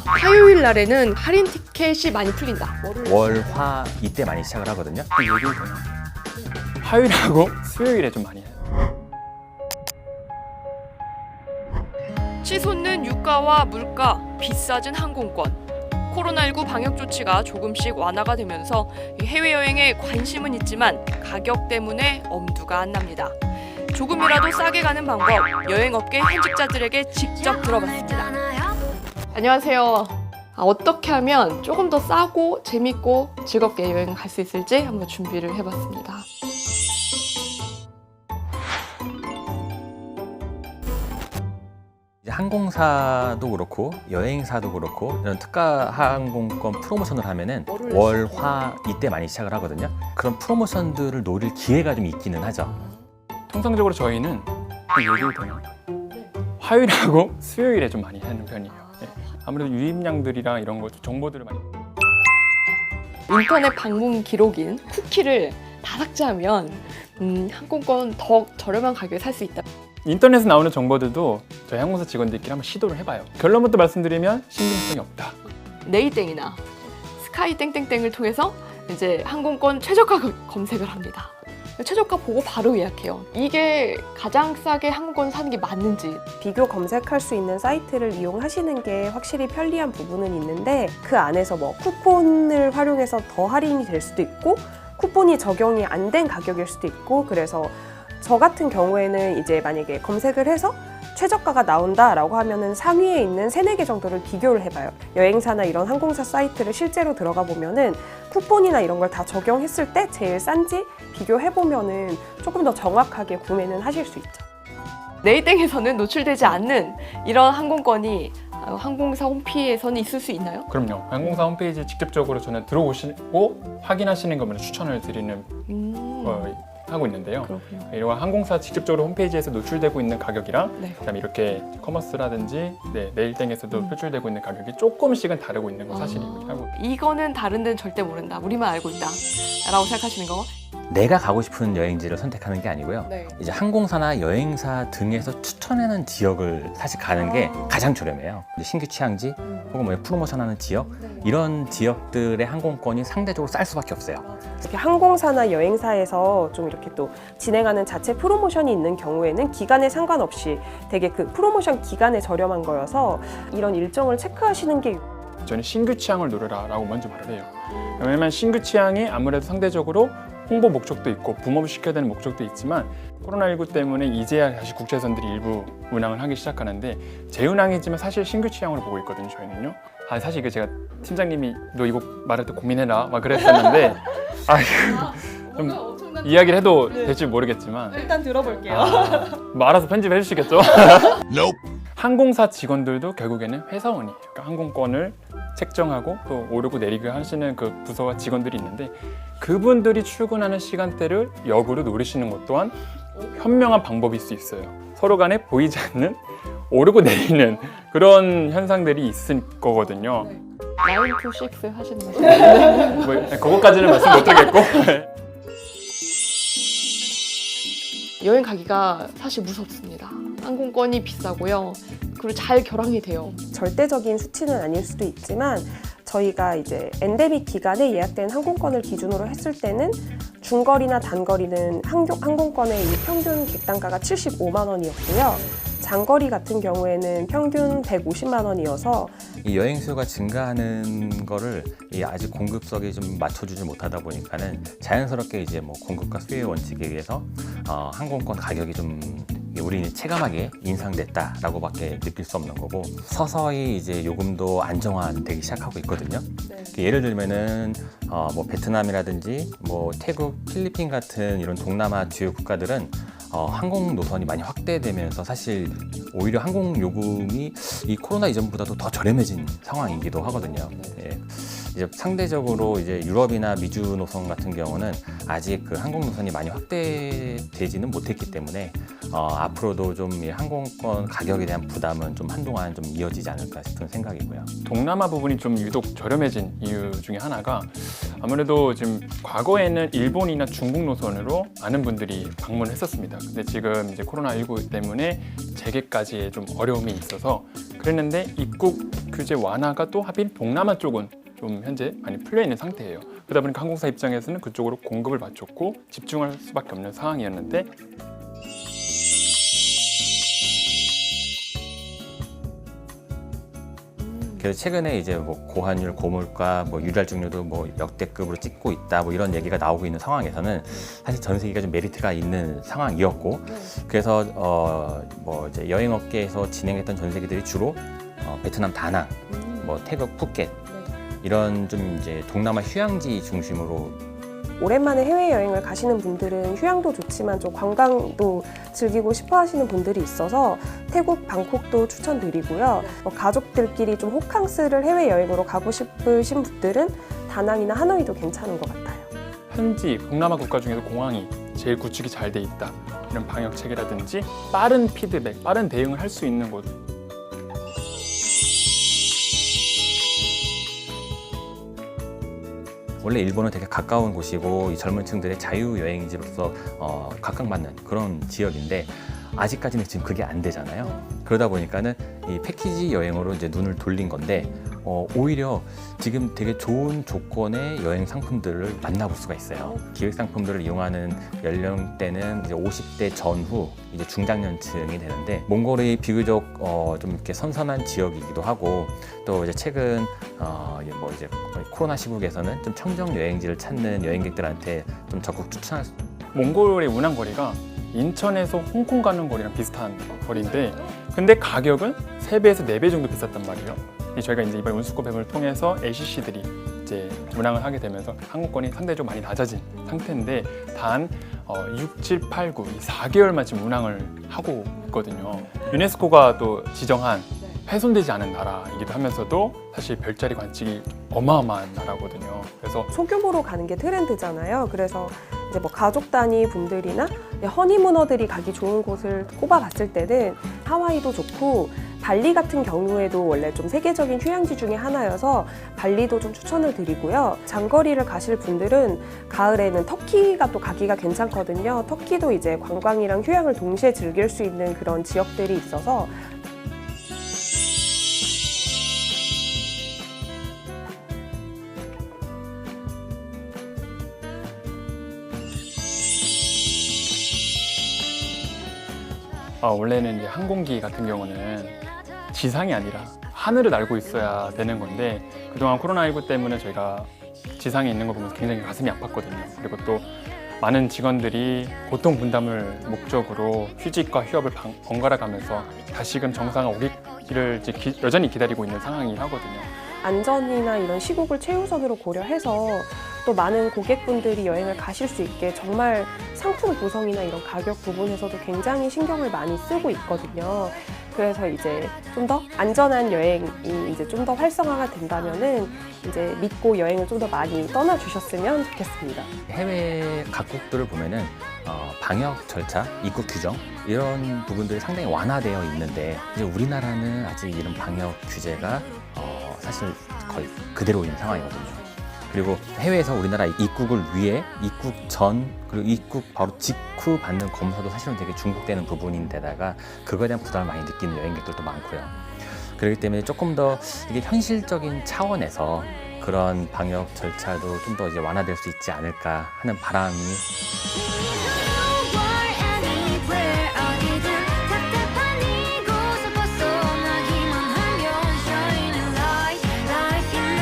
화요일 날에는 할인 티켓이 많이 풀린다. 월, 화 이때 많이 시작을 하거든요. 얘기해도 되나? 화요일하고 수요일에 좀 많이 해요. 치솟는 유가와 물가, 비싸진 항공권. 코로나19 방역 조치가 조금씩 완화가 되면서 해외여행에 관심은 있지만 가격 때문에 엄두가 안 납니다. 조금이라도 싸게 가는 방법, 여행업계 현직자들에게 직접 들어봤습니다. 안녕하세요. 어떻게 하면 조금 더 싸고 재밌고 즐겁게 여행 갈 수 있을지 한번 준비를 해봤습니다. 이제 항공사도 그렇고 여행사도 그렇고 이런 특가 항공권 프로모션을 하면은 월, 화 이때 많이 시작을 하거든요. 그런 프로모션들을 노릴 기회가 좀 있기는 하죠. 통상적으로 저희는 얘기해도 되나? 화요일하고 수요일에 좀 많이 하는 편이에요. 네. 아무래도 유입량들이랑 이런 거 정보들을 많이. 인터넷 방문 기록인 쿠키를 다 삭제하면 항공권 더 저렴한 가격에 살 수 있다. 인터넷에 나오는 정보들도 저희 항공사 직원들끼리 한번 시도를 해봐요. 결론부터 말씀드리면 신빙성이 없다. 네이땡이나 스카이 땡땡땡을 통해서 이제 항공권 최저가 검색을 합니다. 최저가 보고 바로 예약해요. 이게 가장 싸게 항공권 사는 게 맞는지. 비교 검색할 수 있는 사이트를 이용하시는 게 확실히 편리한 부분은 있는데 그 안에서 뭐 쿠폰을 활용해서 더 할인이 될 수도 있고 쿠폰이 적용이 안 된 가격일 수도 있고 그래서 저 같은 경우에는 이제 만약에 검색을 해서 최저가가 나온다라고 하면은 상위에 있는 3-4개 정도를 비교를 해봐요. 여행사나 이런 항공사 사이트를 실제로 들어가 보면은 쿠폰이나 이런 걸 다 적용했을 때 제일 싼지 비교해보면은 조금 더 정확하게 구매는 하실 수 있죠. 네이땡에서는 노출되지 않는 이런 항공권이 항공사 홈피에서는 있을 수 있나요? 그럼요. 항공사 홈페이지에 직접적으로 저는 들어오시고 확인하시는 거면 추천을 드리는 하고 있는데요. 그렇군요. 이런 항공사 직접적으로 홈페이지에서 노출되고 있는 가격이랑 네. 그다음에 이렇게 커머스라든지 네일땡에서도 표출되고 있는 가격이 조금씩은 다르고 있는 건 사실이기도 하고. 이거는 다른 데는 절대 모른다. 우리만 알고 있다. 라고 생각하시는 거? 내가 가고 싶은 여행지를 선택하는 게 아니고요. 네. 이제 항공사나 여행사 등에서 추천하는 지역을 사실 가는 게 가장 저렴해요. 이제 신규 취향지 혹은 뭐 프로모션하는 지역 이런 지역들의 항공권이 상대적으로 쌀 수밖에 없어요. 이렇게 항공사나 여행사에서 좀 이렇게 또 진행하는 자체 프로모션이 있는 경우에는 기간에 상관없이 되게 그 프로모션 기간에 저렴한 거여서 이런 일정을 체크하시는 게 저는 신규 취향을 노려라 라고 먼저 말을 해요. 왜냐면 신규 취향이 아무래도 상대적으로 홍보 목적도 있고 붐업 시켜야 되는 목적도 있지만 코로나19 때문에 이제야 다시 국제선들이 일부 운항을 하기 시작하는데 재운항이지만 사실 신규 취향으로 보고 있거든요. 저희는요. 사실 이거 제가 팀장님이 너 이거 말할 때 고민해라 막 그랬었는데 좀 이야기를 해도 될지 모르겠지만 일단 들어볼게요. 뭐 알아서 편집해 주시겠죠? 항공사 직원들도 결국에는 회사원이에요. 그러니까 항공권을 책정하고 또 오르고 내리고 하시는 그 부서와 직원들이 있는데 그분들이 출근하는 시간대를 역으로 노리시는 것 또한 현명한 방법일 수 있어요. 서로 간에 보이지 않는 오르고 내리는 그런 현상들이 있을 거거든요. 9 to 6 하시는 거죠? 뭐, 그거까지는 말씀 못 드리겠고 여행 가기가 사실 무섭습니다. 항공권이 비싸고요. 그리고 잘 결항이 돼요. 절대적인 수치는 아닐 수도 있지만 저희가 이제 엔데믹 기간에 예약된 항공권을 기준으로 했을 때는 중거리나 단거리는 항공권의 이 평균 객단가가 75만 원이었고요. 장거리 같은 경우에는 평균 150만 원이어서 이 여행 수요가 증가하는 거를 이 아직 공급석에 좀 맞춰주지 못하다 보니까는 자연스럽게 이제 뭐 공급과 수요의 원칙에 의해서 항공권 가격이 좀 우리는 체감하게 인상됐다라고밖에 느낄 수 없는 거고 서서히 이제 요금도 안정화되기 시작하고 있거든요. 예를 들면은 뭐 베트남이라든지 뭐 태국, 필리핀 같은 이런 동남아 주요 국가들은 항공 노선이 많이 확대되면서 사실 오히려 항공 요금이 이 코로나 이전보다도 더 저렴해진 상황이기도 하거든요. 예. 이제 상대적으로 이제 유럽이나 미주 노선 같은 경우는 아직 그 항공 노선이 많이 확대되지는 못했기 때문에 앞으로도 좀 이 항공권 가격에 대한 부담은 좀 한동안 좀 이어지지 않을까 싶은 생각이고요. 동남아 부분이 좀 유독 저렴해진 이유 중에 하나가 아무래도 지금 과거에는 일본이나 중국 노선으로 많은 분들이 방문을 했었습니다. 근데 지금 이제 코로나19 때문에 재개까지의 좀 어려움이 있어서 그랬는데 입국 규제 완화가 또 하필 동남아 쪽은 좀 현재 많이 풀려 있는 상태예요. 그러다 보니까 항공사 입장에서는 그쪽으로 공급을 맞췄고 집중할 수밖에 없는 상황이었는데 그래서 최근에 이제 뭐 고환율, 고물가, 뭐 유달중료도 뭐 역대급으로 찍고 있다, 뭐 이런 얘기가 나오고 있는 상황에서는 사실 전 세계가 좀 메리트가 있는 상황이었고, 그래서 뭐 이제 여행업계에서 진행했던 전세기들이 주로 베트남 다낭, 뭐 태국 푸켓 이런 좀 이제 동남아 휴양지 중심으로. 오랜만에 해외여행을 가시는 분들은 휴양도 좋지만 좀 관광도 즐기고 싶어 하시는 분들이 있어서 태국 방콕도 추천드리고요. 가족들끼리 좀 호캉스를 해외여행으로 가고 싶으신 분들은 다낭이나 하노이도 괜찮은 것 같아요. 현지 동남아 국가 중에서 공항이 제일 구축이 잘 돼 있다. 이런 방역 체계라든지 빠른 피드백, 빠른 대응을 할 수 있는 곳. 원래 일본은 되게 가까운 곳이고 이 젊은 층들의 자유 여행지로서 각광받는 그런 지역인데 아직까지는 지금 그게 안 되잖아요. 그러다 보니까는 이 패키지 여행으로 이제 눈을 돌린 건데 오히려 지금 되게 좋은 조건의 여행 상품들을 만나볼 수가 있어요. 기획 상품들을 이용하는 연령대는 이제 50대 전후 이제 중장년층이 되는데 몽골이 비교적 좀 이렇게 선선한 지역이기도 하고 또 이제 최근 뭐 이제 코로나 시국에서는 좀 청정 여행지를 찾는 여행객들한테 좀 적극 추천할 수. 몽골의 운항 거리가 인천에서 홍콩 가는 거리랑 비슷한 거리인데 근데 가격은 3배에서 4배 정도 비쌌단 말이에요. 저희가 이제 이번 운수급앱을 통해서 LCC들이 이제 운항을 하게 되면서 항공권이 상대적으로 많이 낮아진 상태인데 단 6, 7, 8, 9 이 4개월만 지금 운항을 하고 있거든요. 유네스코가 또 지정한 훼손되지 않은 나라이기도 하면서도 사실 별자리 관측이 어마어마한 나라거든요. 그래서 소규모로 가는 게 트렌드잖아요. 그래서 이제 뭐 가족 단위 분들이나 허니무너들이 가기 좋은 곳을 꼽아봤을 때는 하와이도 좋고 발리 같은 경우에도 원래 좀 세계적인 휴양지 중에 하나여서 발리도 좀 추천을 드리고요. 장거리를 가실 분들은 가을에는 터키가 또 가기가 괜찮거든요. 터키도 이제 관광이랑 휴양을 동시에 즐길 수 있는 그런 지역들이 있어서 원래는 이제 항공기 같은 경우는 지상이 아니라 하늘을 날고 있어야 되는 건데 그동안 코로나19 때문에 저희가 지상에 있는 거 보면서 굉장히 가슴이 아팠거든요. 그리고 또 많은 직원들이 고통 분담을 목적으로 휴직과 휴업을 번갈아 가면서 다시금 정상화 오기를 여전히 기다리고 있는 상황이 하거든요. 안전이나 이런 시국을 최우선으로 고려해서 또 많은 고객분들이 여행을 가실 수 있게 정말 상품 구성이나 이런 가격 부분에서도 굉장히 신경을 많이 쓰고 있거든요. 그래서 이제 좀 더 안전한 여행이 이제 좀 더 활성화가 된다면은 이제 믿고 여행을 좀 더 많이 떠나주셨으면 좋겠습니다. 해외 각국들을 보면은 방역 절차, 입국 규정 이런 부분들이 상당히 완화되어 있는데 이제 우리나라는 아직 이런 방역 규제가 사실 거의 그대로인 상황이거든요. 그리고 해외에서 우리나라 입국을 위해 입국 전 그리고 입국 바로 직후 받는 검사도 사실은 되게 중복되는 부분인데다가 그거에 대한 부담을 많이 느끼는 여행객들도 많고요. 그렇기 때문에 조금 더 이게 현실적인 차원에서 그런 방역 절차도 좀 더 이제 완화될 수 있지 않을까 하는 바람이